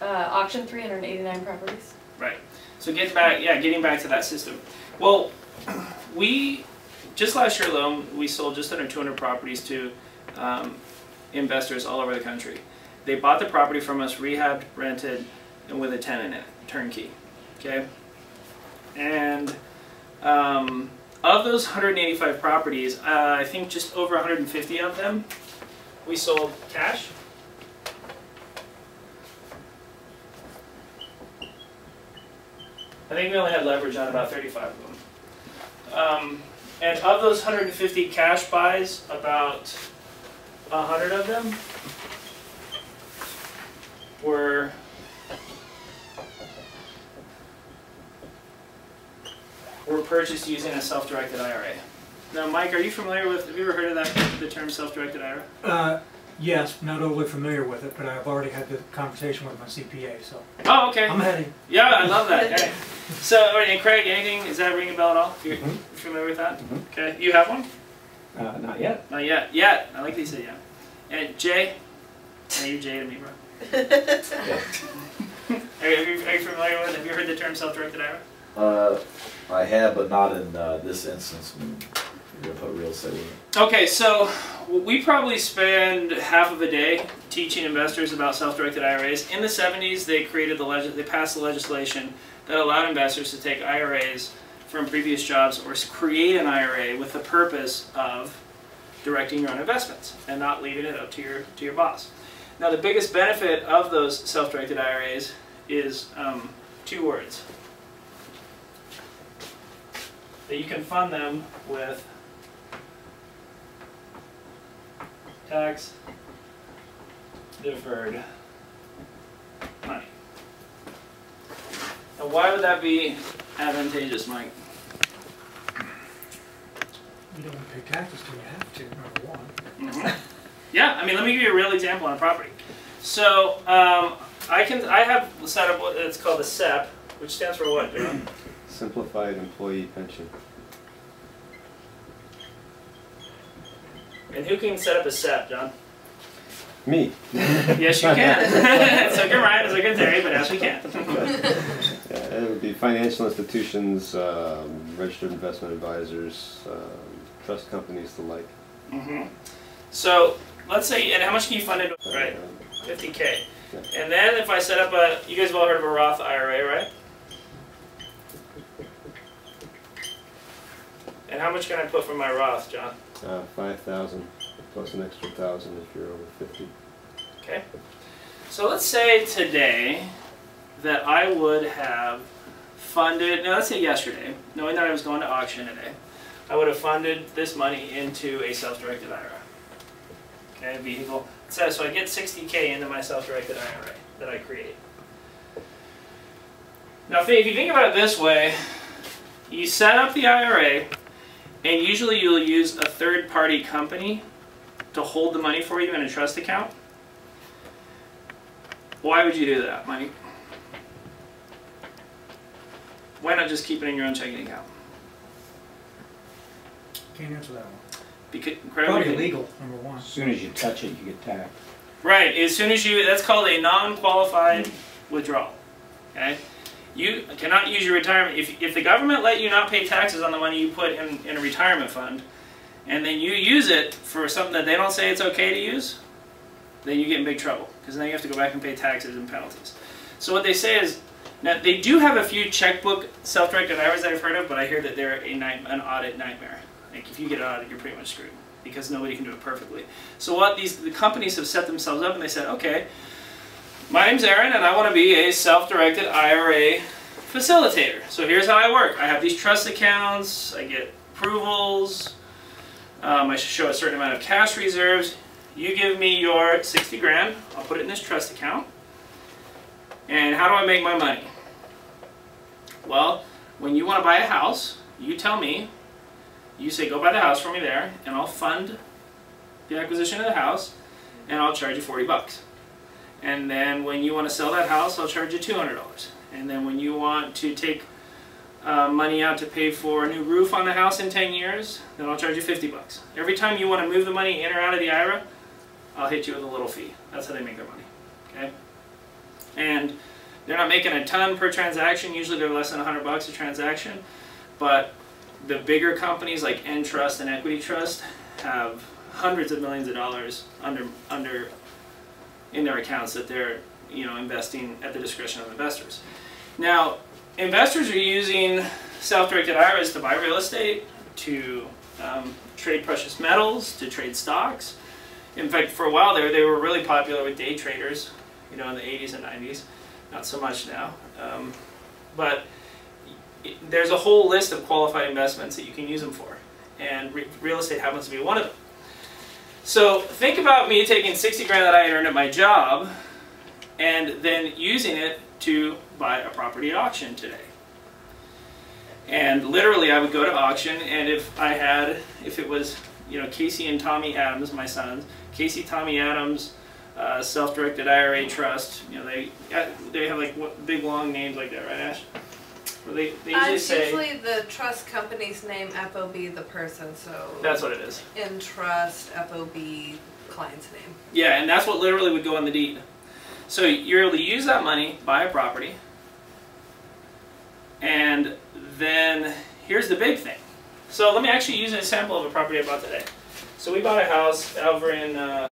Auction 389 properties. Right. So getting back to that system. Well, we just last year alone we sold just under 200 properties to investors all over the country. They bought the property from us, rehabbed, rented, and with a tenant in it, turnkey. Okay. And of those 185 properties, I think just over 150 of them we sold cash. I think we only had leverage on about 35 of them. And of those 150 cash buys, about 100 of them were purchased using a self-directed IRA. Now, Mike, are you familiar with, have you ever heard of the term self-directed IRA? Yes, not overly familiar with it, but I've already had the conversation with my CPA, so. Oh, okay. I'm heading. Yeah, I love that. Okay. So, and Craig, anything, is that ringing a bell at all? You're familiar with that? Okay. You have one? Not yet. Not yet. Yet. I like that you said yeah. And Jay? Yeah, you're Jay to me, bro. Are you familiar with it? Have you heard the term self-directed IRA? I have, but not in this instance. You're going to put real estate in it. Okay, so we probably spend half of a day teaching investors about self-directed IRAs. In the 70s, they passed the legislation that allowed investors to take IRAs from previous jobs or create an IRA with the purpose of directing your own investments and not leaving it up to your boss. Now, the biggest benefit of those self-directed IRAs is 2 words. That you can fund them with tax deferred money. Now, why would that be advantageous, Mike? You don't want to pay taxes till you have to, number one. Yeah, I mean, let me give you a real example on a property. So, I have set up what it's called a SEP, which stands for what, John? Simplified Employee Pension. And who can set up a SEP, John? Me. Yes, you can. So can Ryan, so can Terry, but yes, we can. Yeah, it would be financial institutions, registered investment advisors, trust companies, the like. So let's say, and how much can you fund it? Right, 50K. Yeah. And then if I set up you guys have all heard of a Roth IRA, right? And how much can I put from my Roth, John? 5,000 plus an extra 1,000 if you're over 50. Okay. So let's say today that I would have funded, now let's say yesterday, knowing that I was going to auction today, I would have funded this money into a self-directed IRA. Okay, vehicle. So I get 60K into my self-directed IRA that I create. Now if you think about it this way, you set up the IRA, and usually you'll use a third-party company to hold the money for you in a trust account. Why would you do that, Mike? Why not just keep it in your own checking account? Can't answer that one. Because probably illegal, number one. As soon as you touch it, you get taxed. Right. As soon as that's called a non-qualified withdrawal. Okay. You cannot use your retirement. If the government let you not pay taxes on the money you put in a retirement fund, and then you use it for something that they don't say it's okay to use, then you get in big trouble, because then you have to go back and pay taxes and penalties. So what they say is, now they do have a few checkbook self-directed IRAs that I've heard of, but I hear that they're an audit nightmare. Like if you get an audit, you're pretty much screwed, because nobody can do it perfectly. So what the companies have set themselves up, and they said, okay, my name's Aaron, and I want to be a self-directed IRA facilitator. So here's how I work. I have these trust accounts, I get approvals, I should show a certain amount of cash reserves. You give me your 60 grand, I'll put it in this trust account. And how do I make my money? Well, when you want to buy a house, you tell me, you say go buy the house for me there, and I'll fund the acquisition of the house, and I'll charge you 40 bucks. And then when you want to sell that house, I'll charge you $200. And then when you want to take money out to pay for a new roof on the house in 10 years, then I'll charge you 50 bucks. Every time you want to move the money in or out of the IRA, I'll hit you with a little fee. That's how they make their money. Okay? And they're not making a ton per transaction. Usually they're less than $100 a transaction. But the bigger companies like Entrust and Equity Trust have hundreds of millions of dollars in their accounts that they're investing at the discretion of investors. Now, investors are using self-directed IRAs to buy real estate, to trade precious metals, to trade stocks. In fact, for a while there, they were really popular with day traders, in the 80s and 90s. Not so much now. But there's a whole list of qualified investments that you can use them for. And real estate happens to be one of them. So think about me taking 60 grand that I earned at my job and then using it to buy a property at auction today. And literally I would go to auction, and if it was, Casey and Tommy Adams, my sons, Casey, Tommy Adams, self-directed IRA trust, they have like big long names like that, right, Ash? Where they usually It's say, usually the trust company's name, FOB the person, so. that's what it is. In trust, FOB, client's name. Yeah, and that's what literally would go on the deed. So you're able to use that money, buy a property, and then here's the big thing. So let me actually use an example of a property I bought today. So we bought a house over in